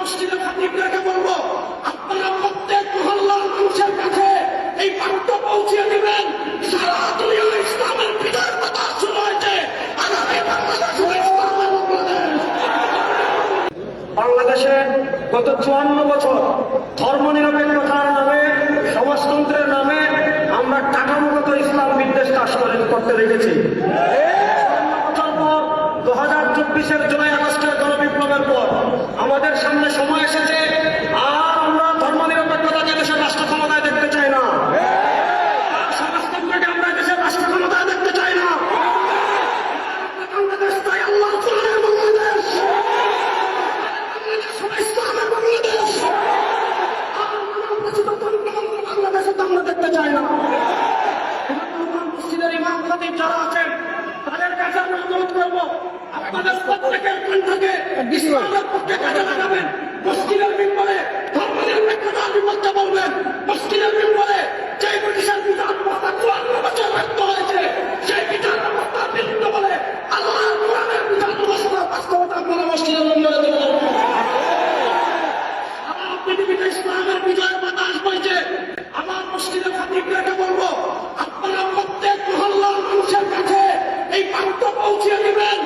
মসজিদের খতিবদেরকে বলবো, আপনারা প্রত্যেক মহল্লার মানুষের কাছে এই বার্তা পৌঁছে দিবেন, সারা দুনিয়ায় ইসলামের বিজয়ের কথা শুরু হয়েছে। আগামী বাংলাদেশ হবে ইসলামের বাংলাদেশ। বাংলাদেশে গত 54 বছর ধর্মনিরপেক্ষতার নামে, সমাজতন্ত্রের নামে আমরা কাঠামোগত ইসলাম বিদ্বেষ কাজ করতে রেখেছি। 2024-এর জুলাই আগস্টের গণবিপ্লবের পর আমাদের সামনে সময় এসেছে, আর আমরা ধর্মনিরপেক্ষতাকে দেশের রাষ্ট্র ক্ষমতায় দেখতে চাই না, সমাজতন্ত্রকে আমরা দেশের রাষ্ট্র ক্ষমতায় দেখতে চাই না। বাংলাদেশ তাই আল্লাহর কোরআনের বাংলাদেশ, ইসলামের বাংলাদেশ, বাংলাদেশে তো আমরা দেখতে চাই না। মসজিদের ইমাম খতিব যারা আছেন তাদের কাছে আমরা অনুরোধ করবো, আপনাদের প্রত্যেকের কণ্ঠকে ইসলামের পক্ষে কাজে লাগাবেন। মসজিদের বিপদে ধর্মনিরপেক্ষতার বিপক্ষে বলবেন। মসজিদের বিপদে যে ব্রিটিশের বিচার ব্যবস্থা 54 বছর ব্যর্থ হয়েছে, সেই বিচার ব্যবস্থার বিরুদ্ধে বলে আল্লাহর কোরআনের বিচার ব্যবস্থার বাস্তবতা আপনারা মসজিদের মন্দিরে দেবেন। সারা পৃথিবীতে ইসলামের বিজয়ের বাতাস বইছে। আমার মসজিদের খতিবদেরকে বলবো, আপনারা প্রত্যেক মহল্লার মানুষের কাছে এই বার্তা পৌঁছে দিবেন,